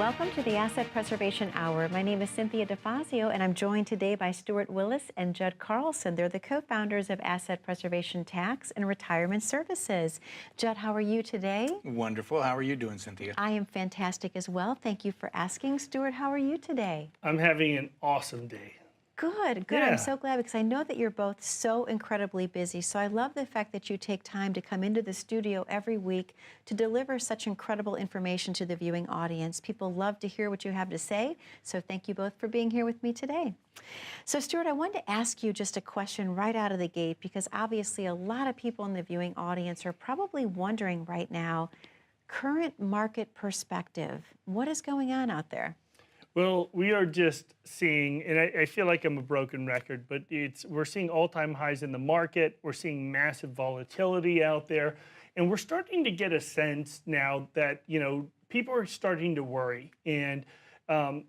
Welcome to the Asset Preservation Hour. My name is Cynthia DeFazio, and I'm joined today by Stewart Willis and Judd Carlson. They're the co-founders of Asset Preservation Tax and Retirement Services. Judd, how are you today? Wonderful. How are you doing, Cynthia? I am fantastic as well. Thank you for asking. Stewart, how are you today? I'm having an awesome day. Good, good. Yeah. I'm so glad because I know that you're both so incredibly busy. So I love the fact that you take time to come into the studio every week to deliver such incredible information to the viewing audience. People love to hear what you have to say. So thank you both for being here with me today. So Stewart, I wanted to ask you just a question right out of the gate because obviously a lot of people in the viewing audience are probably wondering right now, current market perspective, what is going on out there? Well, we are just seeing, and I feel like I'm a broken record, but we're seeing all-time highs in the market. We're seeing massive volatility out there, and we're starting to get a sense now that, people are starting to worry. And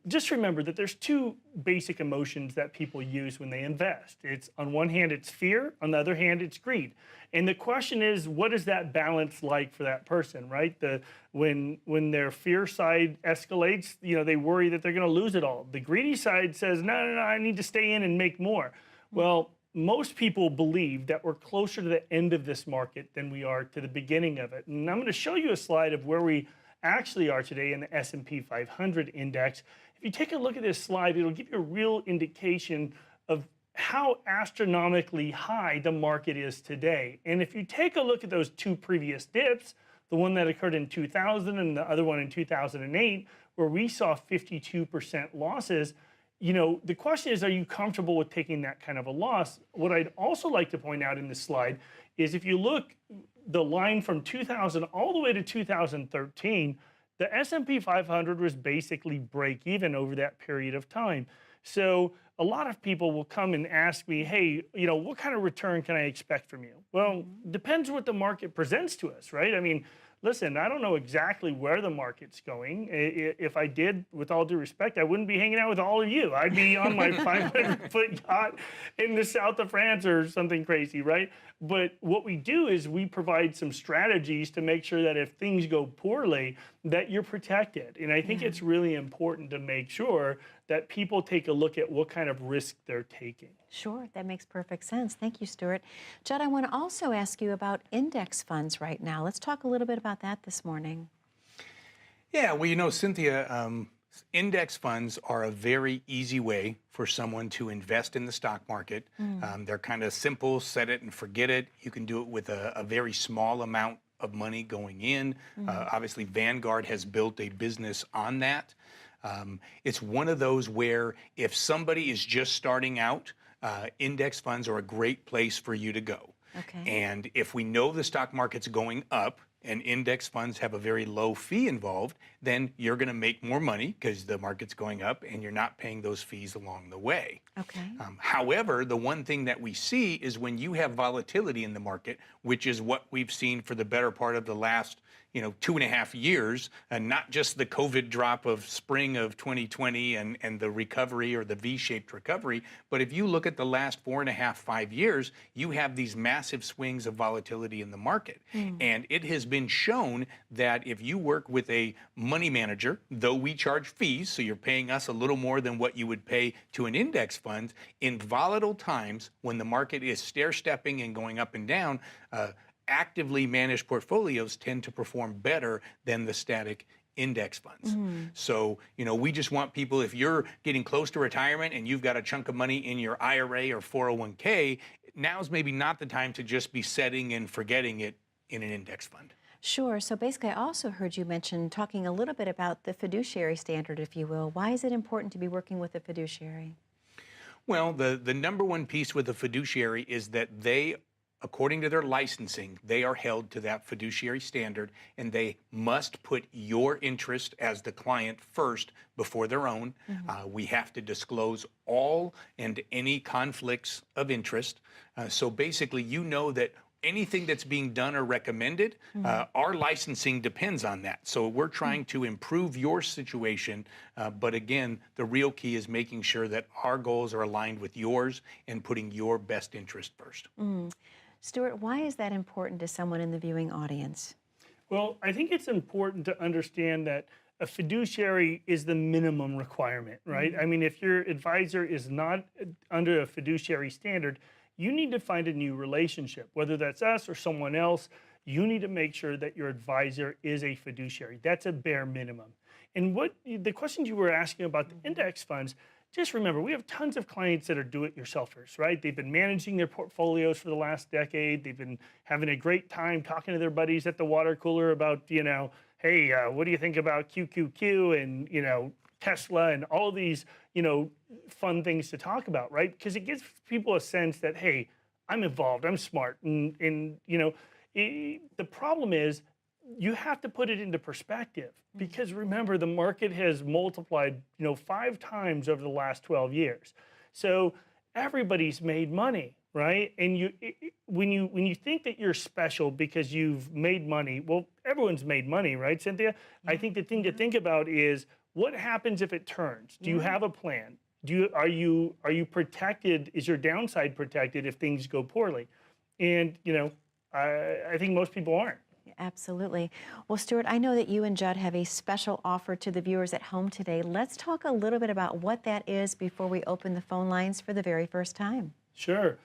just remember that there's two basic emotions that people use when they invest. It's on one hand, it's fear. On the other hand, it's greed. And the question is, what is that balance like for that person, right? When their fear side escalates, they worry that they're going to lose it all. The greedy side says, no, I need to stay in and make more. Well, most people believe that we're closer to the end of this market than we are to the beginning of it. And I'm going to show you a slide of where we actually are today in the S&P 500 index. If you take a look at this slide, it'll give you a real indication of how astronomically high the market is today. And if you take a look at those two previous dips, the one that occurred in 2000 and the other one in 2008, where we saw 52% losses, the question is, are you comfortable with taking that kind of a loss? What I'd also like to point out in this slide is if you look the line from 2000 all the way to 2013, the S&P 500 was basically break even over that period of time. So a lot of people will come and ask me, hey, what kind of return can I expect from you? Well, depends what the market presents to us, right? I mean, listen, I don't know exactly where the market's going. If I did, with all due respect, I wouldn't be hanging out with all of you. I'd be on my 500-foot yacht in the south of France or something crazy, right? But what we do is we provide some strategies to make sure that if things go poorly, that you're protected. And I think it's really important to make sure that people take a look at what kind of risk they're taking. Sure, that makes perfect sense. Thank you, Stewart. Judd, I want to also ask you about index funds right now. Let's talk a little bit about that this morning. Yeah, well, Cynthia, index funds are a very easy way for someone to invest in the stock market. They're kind of simple, set it and forget it. You can do it with a very small amount of money going in. Obviously, Vanguard has built a business on that. It's one of those where if somebody is just starting out, index funds are a great place for you to go. Okay. And if we know the stock market's going up and index funds have a very low fee involved, then you're going to make more money because the market's going up and you're not paying those fees along the way. Okay. However, the one thing that we see is when you have volatility in the market, which is what we've seen for the better part of the last 2.5 years, and not just the COVID drop of spring of 2020 and the recovery or the V-shaped recovery, but if you look at the last 4.5, 5 years, you have these massive swings of volatility in the market. And it has been shown that if you work with a money manager, though we charge fees, so you're paying us a little more than what you would pay to an index fund, in volatile times when the market is stair-stepping and going up and down, actively managed portfolios tend to perform better than the static index funds. So, we just want people, if you're getting close to retirement and you've got a chunk of money in your IRA or 401k, now's maybe not the time to just be setting and forgetting it in an index fund. Sure. So basically, I also heard you mention talking a little bit about the fiduciary standard, if you will. Why is it important to be working with a fiduciary? Well, the number one piece with a fiduciary is that they, according to their licensing, they are held to that fiduciary standard, and they must put your interest as the client first before their own. We have to disclose all and any conflicts of interest. So basically, that anything that's being done or recommended, our licensing depends on that. So we're trying to improve your situation. But again, the real key is making sure that our goals are aligned with yours and putting your best interest first. Stewart, why is that important to someone in the viewing audience? Well, I think it's important to understand that a fiduciary is the minimum requirement, right? I mean, if your advisor is not under a fiduciary standard, you need to find a new relationship, whether that's us or someone else. You need to make sure that your advisor is a fiduciary. That's a bare minimum. And what the questions you were asking about the index funds, just remember, we have tons of clients that are do-it-yourselfers, right? They've been managing their portfolios for the last decade. They've been having a great time talking to their buddies at the water cooler about, hey, what do you think about QQQ and, Tesla and all of these, fun things to talk about, right? Because it gives people a sense that, hey, I'm involved, I'm smart. And the problem is you have to put it into perspective because remember, the market has multiplied, 5 times over the last 12 years. So everybody's made money, right? And when you think that you're special because you've made money, well, everyone's made money, right, Cynthia? I think the thing to think about is what happens if it turns? Do you have a plan? Are you protected? Is your downside protected if things go poorly? And I think most people aren't. Absolutely. Well, Stewart, I know that you and Judd have a special offer to the viewers at home today. Let's talk a little bit about what that is before we open the phone lines for the very first time. Sure.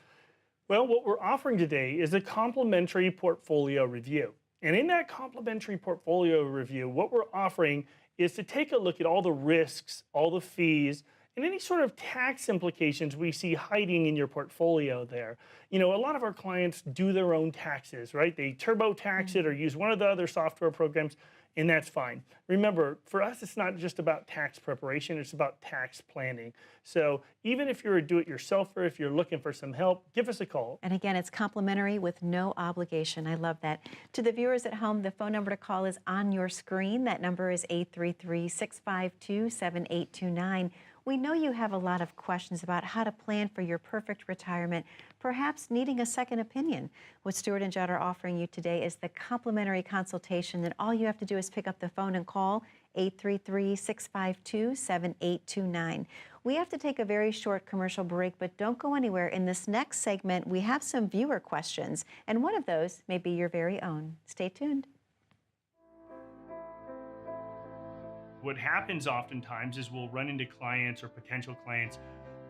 Well, what we're offering today is a complimentary portfolio review. And in that complimentary portfolio review, what we're offering is to take a look at all the risks, all the fees, and any sort of tax implications we see hiding in your portfolio there. A lot of our clients do their own taxes, right? They TurboTax it or use one of the other software programs, and that's fine. Remember, for us, it's not just about tax preparation, it's about tax planning. So even if you're a do-it-yourselfer, if you're looking for some help, give us a call. And again, it's complimentary with no obligation. I love that. To the viewers at home, the phone number to call is on your screen. That number is 833-652-7829. We know you have a lot of questions about how to plan for your perfect retirement, perhaps needing a second opinion. What Stewart and Judd are offering you today is the complimentary consultation, and all you have to do is pick up the phone and call 833-652-7829. We have to take a very short commercial break, but don't go anywhere. In this next segment, we have some viewer questions, and one of those may be your very own. Stay tuned. What happens oftentimes is we'll run into clients or potential clients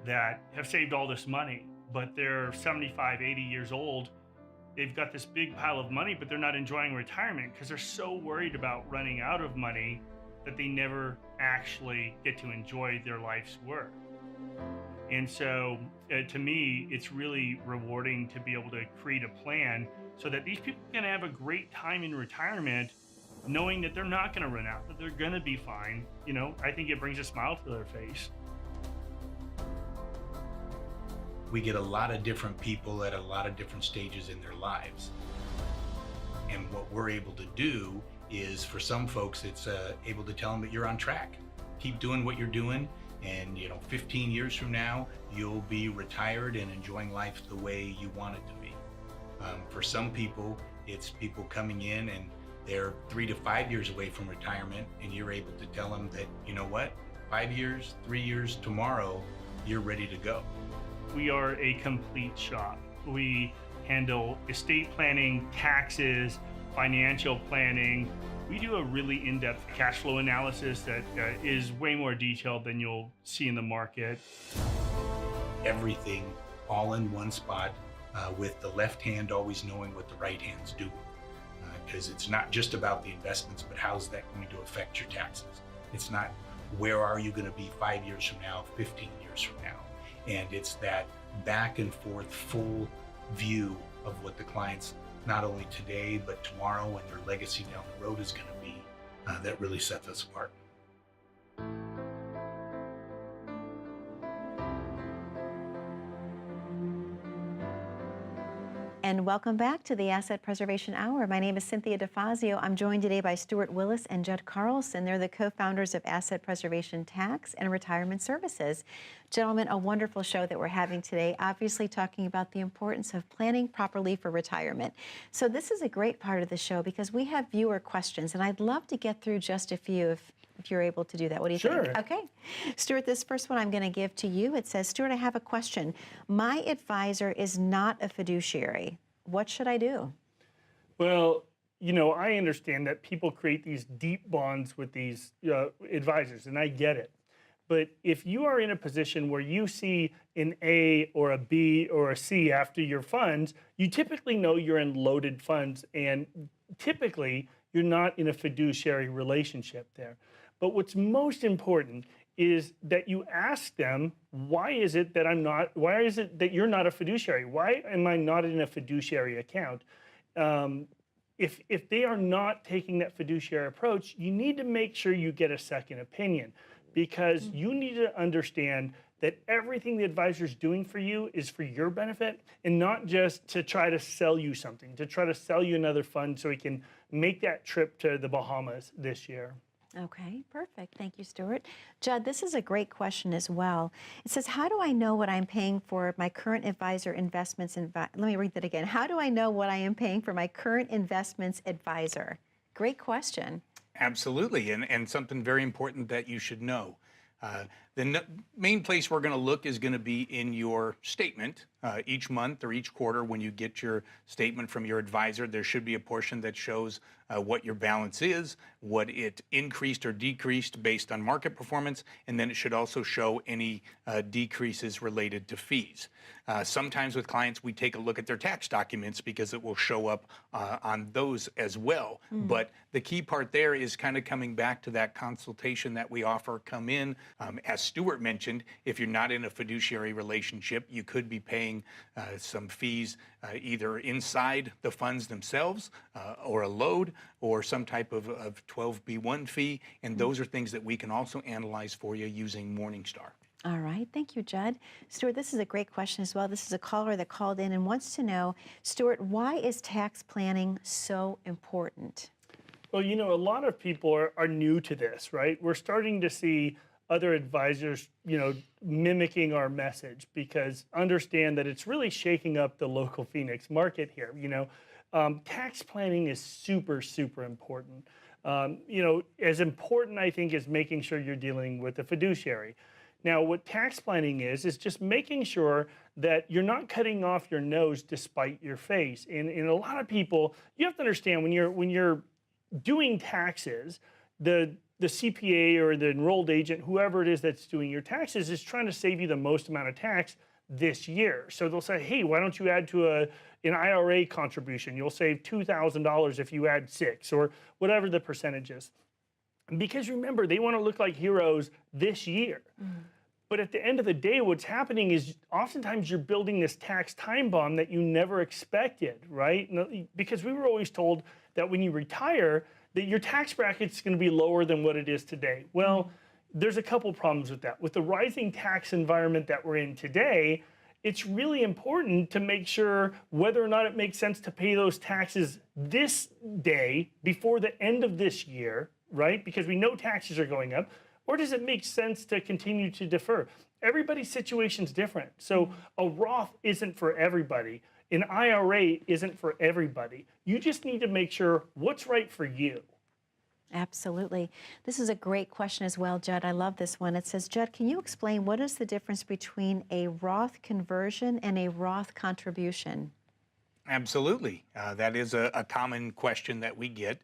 that have saved all this money, but they're 75, 80 years old. They've got this big pile of money, but they're not enjoying retirement because they're so worried about running out of money that they never actually get to enjoy their life's work. And so to me, it's really rewarding to be able to create a plan so that these people can have a great time in retirement, knowing that they're not going to run out, that they're going to be fine. I think it brings a smile to their face. We get a lot of different people at a lot of different stages in their lives. And what we're able to do is, for some folks, it's able to tell them that you're on track. Keep doing what you're doing, and 15 years from now, you'll be retired and enjoying life the way you want it to be. For some people, it's people coming in and they're 3 to 5 years away from retirement, and you're able to tell them that, 5 years, 3 years tomorrow, you're ready to go. We are a complete shop. We handle estate planning, taxes, financial planning. We do a really in-depth cash flow analysis that is way more detailed than you'll see in the market. Everything all in one spot, with the left hand always knowing what the right hand's doing. Because it's not just about the investments, but how's that going to affect your taxes? It's not where are you going to be 5 years from now, 15 years from now. And it's that back and forth full view of what the clients, not only today, but tomorrow and their legacy down the road is going to be, that really sets us apart. And welcome back to the Asset Preservation Hour. My name is Cynthia DeFazio. I'm joined today by Stewart Willis and Judd Carlson. They're the co-founders of Asset Preservation Tax and Retirement Services. Gentlemen, a wonderful show that we're having today, obviously talking about the importance of planning properly for retirement. So this is a great part of the show because we have viewer questions, and I'd love to get through just a few if you're able to do that. What do you think? Sure. Okay. Stewart, this first one I'm going to give to you. It says, Stewart, I have a question. My advisor is not a fiduciary. What should I do? Well, I understand that people create these deep bonds with these advisors, and I get it. But if you are in a position where you see an A or a B or a C after your funds, you typically know you're in loaded funds, and typically you're not in a fiduciary relationship there. But what's most important is that you ask them, why is it that you're not a fiduciary? Why am I not in a fiduciary account? If they are not taking that fiduciary approach, you need to make sure you get a second opinion, because you need to understand that everything the advisor is doing for you is for your benefit, and not just to try to sell you something, to try to sell you another fund so he can make that trip to the Bahamas this year. Okay, perfect. Thank you, Stewart. Judd, this is a great question as well. It says, how do I know what I'm paying for my current advisor investments? Let me read that again. How do I know what I am paying for my current investments advisor? Great question. Absolutely, and something very important that you should know. The main place we're going to look is going to be in your statement each month or each quarter. When you get your statement from your advisor, there should be a portion that shows what your balance is, what it increased or decreased based on market performance, and then it should also show any decreases related to fees. Sometimes with clients, we take a look at their tax documents because it will show up on those as well. But the key part there is kind of coming back to that consultation that we offer. Come in. As Stewart mentioned, if you're not in a fiduciary relationship, you could be paying some fees either inside the funds themselves or a load or some type of 12B1 fee. And those are things that we can also analyze for you using Morningstar. All right. Thank you, Judd. Stuart, this is a great question as well. This is a caller that called in and wants to know, Stuart, why is tax planning so important? Well, a lot of people are new to this, right? We're starting to see other advisors, mimicking our message, because understand that it's really shaking up the local Phoenix market here. Tax planning is super, super important. As important, I think, as making sure you're dealing with a fiduciary. Now, what tax planning is just making sure that you're not cutting off your nose despite your face. And a lot of people, you have to understand, when you're doing taxes, the CPA or the enrolled agent, whoever it is that's doing your taxes, is trying to save you the most amount of tax this year. So they'll say, hey, why don't you add to an IRA contribution? You'll save $2,000 if you add 6, or whatever the percentage is. Because remember, they want to look like heroes this year. But at the end of the day, what's happening is oftentimes you're building this tax time bomb that you never expected, right? Because we were always told that when you retire, that your tax bracket's going to be lower than what it is today. Well, there's a couple problems with that. With the rising tax environment that we're in today, it's really important to make sure whether or not it makes sense to pay those taxes this day before the end of this year, right? Because we know taxes are going up. Or does it make sense to continue to defer? Everybody's situation's different. So a Roth isn't for everybody. An IRA isn't for everybody. You just need to make sure what's right for you. Absolutely. This is a great question as well, Judd. I love this one. It says, Judd, can you explain what is the difference between a Roth conversion and a Roth contribution? Absolutely. That is a common question that we get.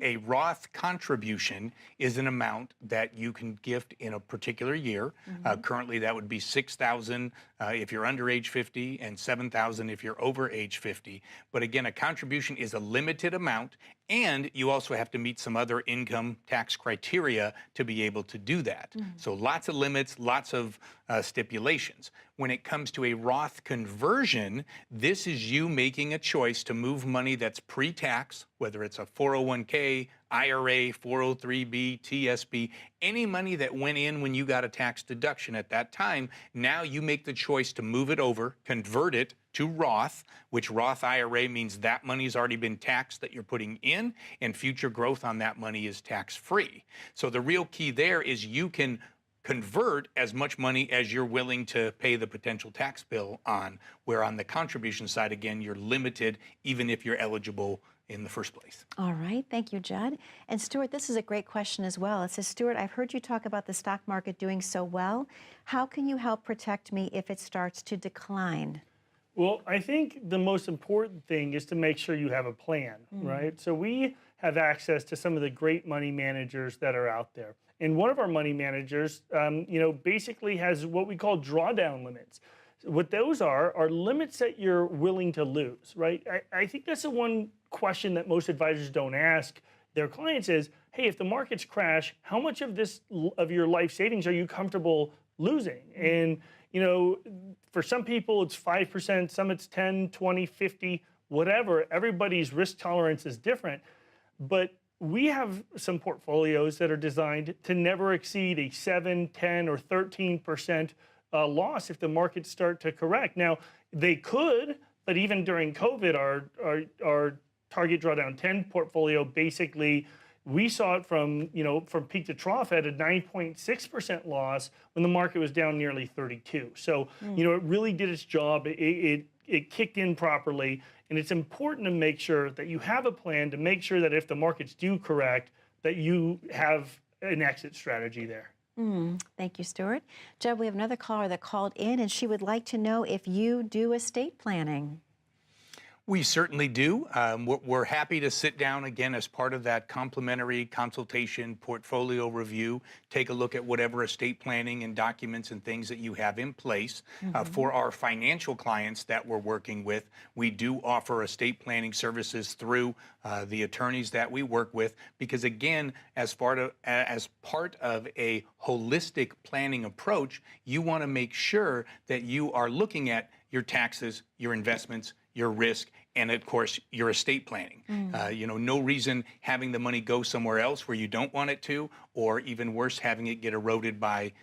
A Roth contribution is an amount that you can gift in a particular year. Currently, that would be $6,000 if you're under age 50 and $7,000 if you're over age 50. But again, a contribution is a limited amount, and you also have to meet some other income tax criteria to be able to do that. So lots of limits, lots of stipulations. When it comes to a Roth conversion, this is you making a choice to move money that's pre-tax, whether it's a 401k, IRA, 403b, TSP, any money that went in when you got a tax deduction at that time. Now you make the choice to move it over, convert it to Roth, which Roth IRA means that money's already been taxed that you're putting in, and future growth on that money is tax-free. So the real key there is you can convert as much money as you're willing to pay the potential tax bill on, where on the contribution side, again, you're limited even if you're eligible in the first place. All right. Thank you, Judd. And Stewart, this is a great question as well. It says, Stewart, I've heard you talk about the stock market doing so well. How can you help protect me if it starts to decline? Well, I think the most important thing is to make sure you have a plan, right? So we have access to some of the great money managers that are out there. And one of our money managers, basically has what we call drawdown limits. What those are limits that you're willing to lose, right? I think that's the one question that most advisors don't ask their clients is, hey, if the markets crash, how much of your life savings are you comfortable losing? And for some people it's 5%, some it's 10, 20, 50, whatever. Everybody's risk tolerance is different. But we have some portfolios that are designed to never exceed a 7, 10, or 13% loss if the markets start to correct. Now, they could, but even during COVID, our target drawdown 10 portfolio, basically, we saw it from peak to trough at a 9.6% loss when the market was down nearly 32. So, it really did its job. It kicked in properly. And it's important to make sure that you have a plan to make sure that if the markets do correct, that you have an exit strategy there. Thank you, Stewart. Judd, we have another caller that called in, and she would like to know if you do estate planning. We certainly do. We're happy to sit down again as part of that complimentary consultation portfolio review, take a look at whatever estate planning and documents and things that you have in place. For our financial clients that we're working with, we do offer estate planning services through the attorneys that we work with, because again, as part of a holistic planning approach, you want to make sure that you are looking at your taxes, your investments, your risk, and of course, your estate planning. No reason having the money go somewhere else where you don't want it to, or even worse, having it get eroded by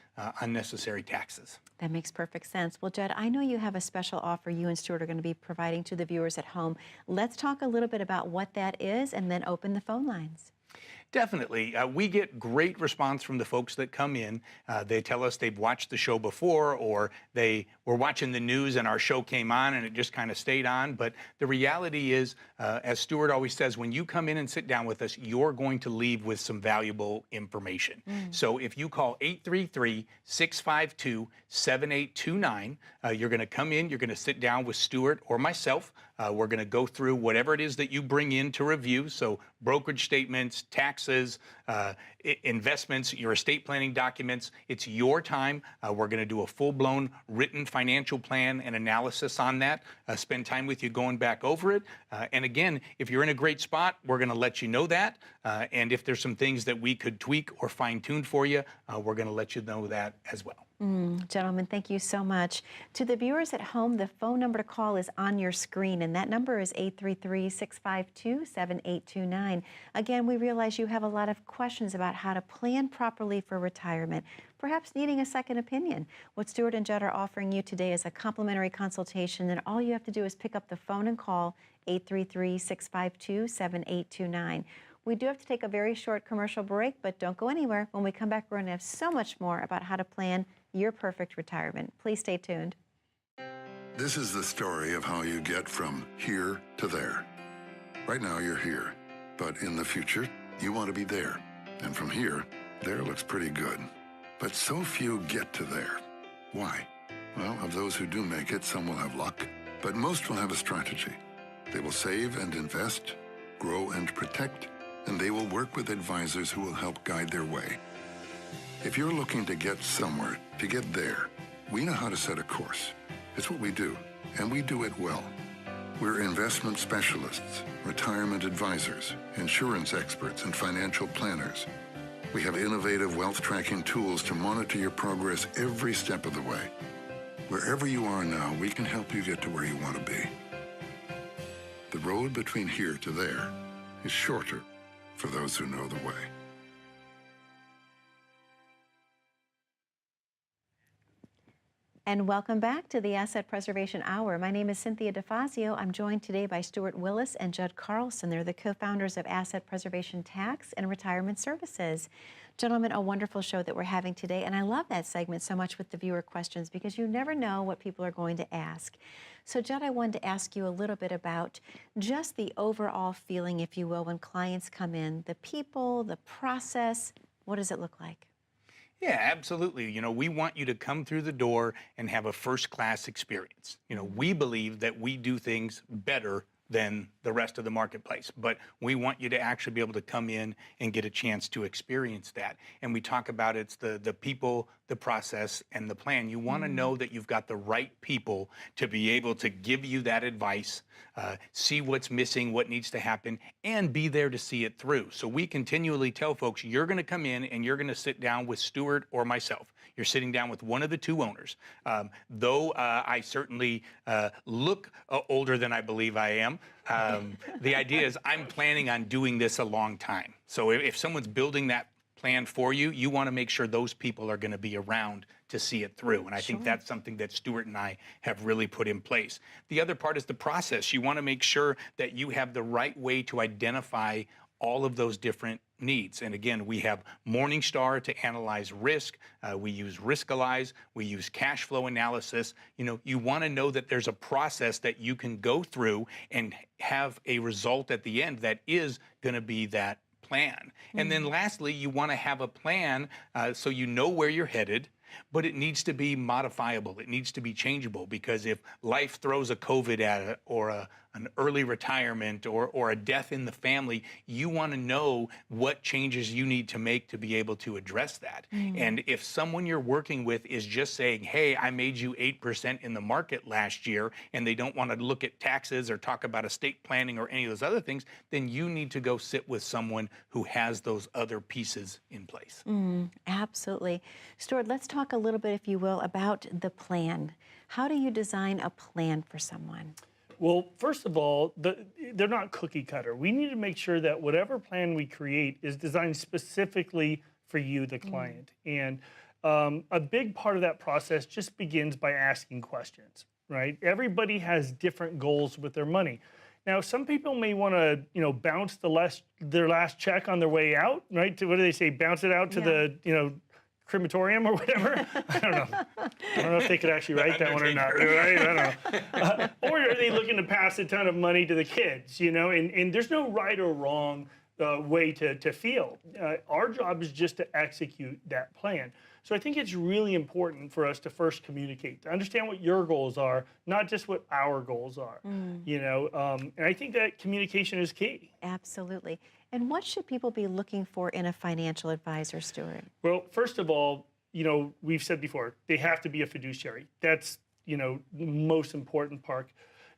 unnecessary taxes. That makes perfect sense. Well, Judd, I know you have a special offer you and Stewart are going to be providing to the viewers at home. Let's talk a little bit about what that is and then open the phone lines. Definitely. We get great response from the folks that come in. They tell us they've watched the show before, or they were watching the news and our show came on and it just kind of stayed on. But the reality is, as Stewart always says, when you come in and sit down with us, you're going to leave with some valuable information. So if you call 833-652-7829, you're going to come in, you're going to sit down with Stewart or myself. We're going to go through whatever it is that you bring in to review. So brokerage statements, taxes, investments, your estate planning documents. It's your time. We're going to do a full-blown written financial plan and analysis on that, spend time with you going back over it. And again, if you're in a great spot, we're going to let you know that. And if there's some things that we could tweak or fine-tune for you, we're going to let you know that as well. Gentlemen, thank you so much. To the viewers at home, the phone number to call is on your screen, and that number is 833-652-7829. Again, we realize you have a lot of questions about how to plan properly for retirement, perhaps needing a second opinion. What Stewart and Judd are offering you today is a complimentary consultation, and all you have to do is pick up the phone and call 833-652-7829. We do have to take a very short commercial break, but don't go anywhere. When we come back, we're going to have so much more about how to plan your perfect retirement. Please stay tuned. This is the story of how you get from here to there. Right now, you're here, but in the future, you want to be there. And from here, there looks pretty good. But so few get to there. Why? Well, of those who do make it, some will have luck, but most will have a strategy. They will save and invest, grow and protect, and they will work with advisors who will help guide their way. If you're looking to get somewhere, to get there, we know how to set a course. It's what we do, and we do it well. We're investment specialists, retirement advisors, insurance experts, and financial planners. We have innovative wealth tracking tools to monitor your progress every step of the way. Wherever you are now, we can help you get to where you want to be. The road between here to there is shorter for those who know the way. And welcome back to the Asset Preservation Hour. My name is Cynthia DeFazio. I'm joined today by Stewart Willis and Judd Carlson. They're the co-founders of Asset Preservation Tax and Retirement Services. Gentlemen, a wonderful show that we're having today, and I love that segment so much with the viewer questions because you never know what people are going to ask. So Judd, I wanted to ask you a little bit about just the overall feeling, if you will, when clients come in, the people, the process, what does it look like? Yeah, absolutely. We want you to come through the door and have a first-class experience. We believe that we do things better than the rest of the marketplace, but we want you to actually be able to come in and get a chance to experience that. And we talk about it's the people, the process, and the plan. You want to know that you've got the right people to be able to give you that advice, see what's missing, what needs to happen, and be there to see it through. So we continually tell folks, you're going to come in and you're going to sit down with Stewart or myself. You're sitting down with one of the two owners. Though I certainly look older than I believe I am, the idea is I'm planning on doing this a long time. So if someone's building that plan for you, you want to make sure those people are going to be around to see it through. And I think that's something that Stewart and I have really put in place. The other part is the process. You want to make sure that you have the right way to identify all of those different needs. And again, we have Morningstar to analyze risk. We use Riskalyze. We use cash flow analysis. You want to know that there's a process that you can go through and have a result at the end that is going to be that plan. And then lastly, you want to have a plan so you know where you're headed, but it needs to be modifiable. It needs to be changeable, because if life throws a COVID at it, or an early retirement, or a death in the family, you want to know what changes you need to make to be able to address that. And if someone you're working with is just saying, hey, I made you 8% in the market last year, and they don't want to look at taxes or talk about estate planning or any of those other things, then you need to go sit with someone who has those other pieces in place. Absolutely. Stewart, let's talk a little bit, if you will, about the plan. How do you design a plan for someone? Well, first of all, they're not cookie cutter. We need to make sure that whatever plan we create is designed specifically for you, the client. And a big part of that process just begins by asking questions, right? Everybody has different goals with their money. Now, some people may want to, bounce their last check on their way out, right? What do they say? Bounce it out to the, crematorium or whatever. I don't know. I don't know if they could actually write that one or not. Right? I don't know. Or are they looking to pass a ton of money to the kids? And there's no right or wrong way to feel. Our job is just to execute that plan. So I think it's really important for us to first communicate, to understand what your goals are, not just what our goals are. And I think that communication is key. Absolutely. And what should people be looking for in a financial advisor, Stewart? Well, first of all, we've said before, they have to be a fiduciary. That's, the most important part.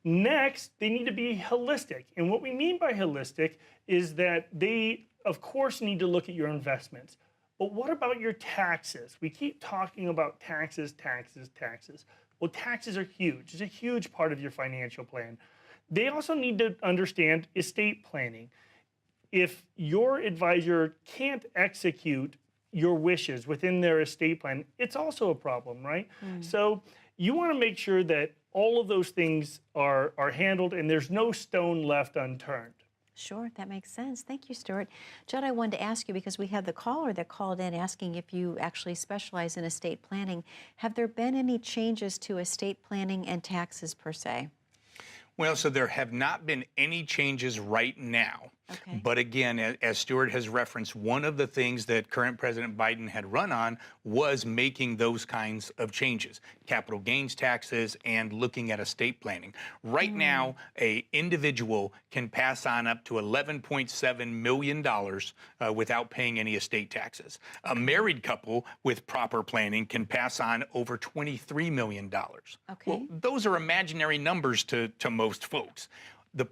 Next, they need to be holistic. And what we mean by holistic is that they, of course, need to look at your investments. But what about your taxes? We keep talking about taxes, taxes, taxes. Well, taxes are huge. It's a huge part of your financial plan. They also need to understand estate planning. If your advisor can't execute your wishes within their estate plan, it's also a problem, right? So you want to make sure that all of those things are handled and there's no stone left unturned. Sure, that makes sense. Thank you, Stewart. Judd, I wanted to ask you, because we had the caller that called in asking if you actually specialize in estate planning. Have there been any changes to estate planning and taxes per se? Well, so there have not been any changes right now. Okay. But again, as Stewart has referenced, one of the things that current President Biden had run on was making those kinds of changes, capital gains taxes and looking at estate planning. Right now, an individual can pass on up to $11.7 million without paying any estate taxes. A married couple with proper planning can pass on over $23 million. Okay. Well, those are imaginary numbers to most folks. The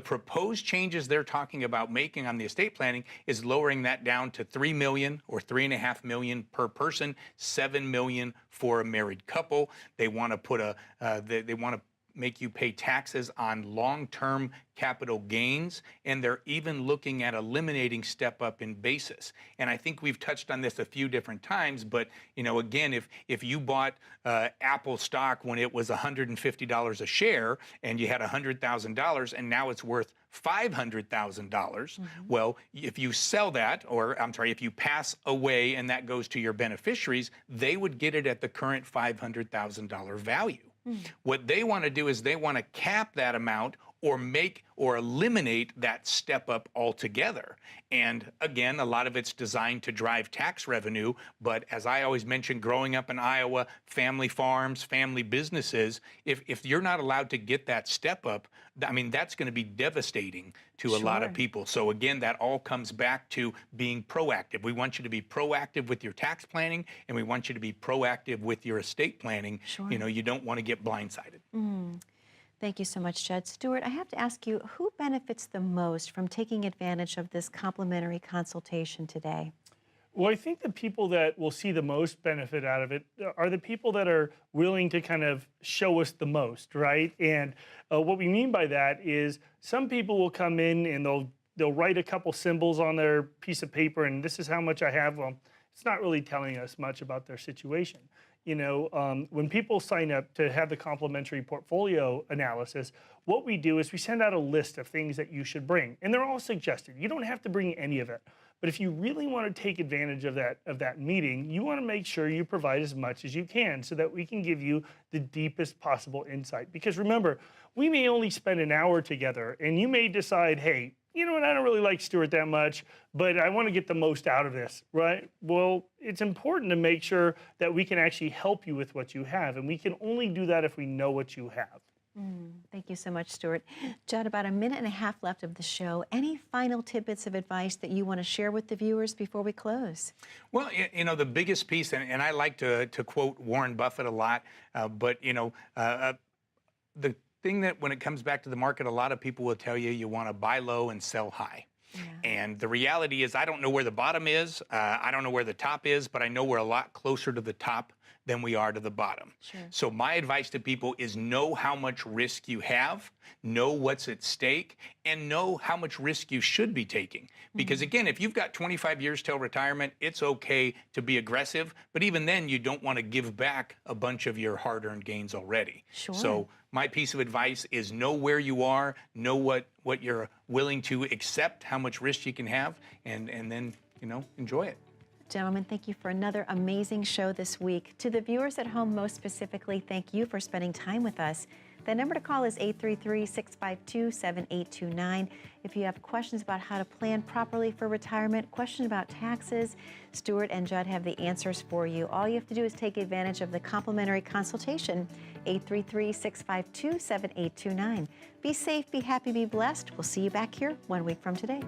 proposed changes they're talking about making on the estate planning is lowering that down to $3 million or $3.5 million per person, $7 million for a married couple. They want to put they want to make you pay taxes on long-term capital gains, and they're even looking at eliminating step-up in basis. And I think we've touched on this a few different times, but again, if you bought Apple stock when it was $150 a share and you had $100,000 and now it's worth $500,000, well, if you sell that, or I'm sorry, if you pass away and that goes to your beneficiaries, they would get it at the current $500,000 value. What they want to do is they want to cap that amount or make or eliminate that step up altogether. And again, a lot of it's designed to drive tax revenue. But as I always mention, growing up in Iowa, family farms, family businesses, if you're not allowed to get that step up, I mean, that's going to be devastating to a lot of people. So again, that all comes back to being proactive. We want you to be proactive with your tax planning, and we want you to be proactive with your estate planning. You know, you don't want to get blindsided. Thank you so much, Judd. Stewart, I have to ask you, who benefits the most from taking advantage of this complimentary consultation today? Well, I think the people that will see the most benefit out of it are the people that are willing to kind of show us the most, right? And what we mean by that is some people will come in and they'll write a couple symbols on their piece of paper, and this is how much I have. Well, it's not really telling us much about their situation. You know, when people sign up to have the complimentary portfolio analysis, what we do is we send out a list of things that you should bring, and they're all suggested. You don't have to bring any of it. But if you really want to take advantage of that meeting, you want to make sure you provide as much as you can so that we can give you the deepest possible insight. Because remember, we may only spend an hour together, and you may decide, hey, you know what, I don't really like Stewart that much, but I want to get the most out of this, right? Well, it's important to make sure that we can actually help you with what you have, and we can only do that if we know what you have. Thank you so much, Stewart. Judd, about a minute and a half left of the show. Any final tidbits of advice that you want to share with the viewers before we close? Well, you know, the biggest piece, and I like to quote Warren Buffett a lot, but, you know, the thing that when it comes back to the market, a lot of people will tell you you want to buy low and sell high. And the reality is I don't know where the bottom is. I don't know where the top is, but I know we're a lot closer to the top than we are to the bottom. So my advice to people is know how much risk you have, know what's at stake, and know how much risk you should be taking. Because again, if you've got 25 years till retirement, it's okay to be aggressive, but even then you don't want to give back a bunch of your hard-earned gains already. So my piece of advice is know where you are, know what you're willing to accept, how much risk you can have, and then, you know, enjoy it. Gentlemen, thank you for another amazing show this week. To the viewers at home, most specifically, thank you for spending time with us. The number to call is 833-652-7829. If you have questions about how to plan properly for retirement, questions about taxes, Stewart and Judd have the answers for you. All you have to do is take advantage of the complimentary consultation, 833-652-7829. Be safe, be happy, be blessed. We'll see you back here 1 week from today.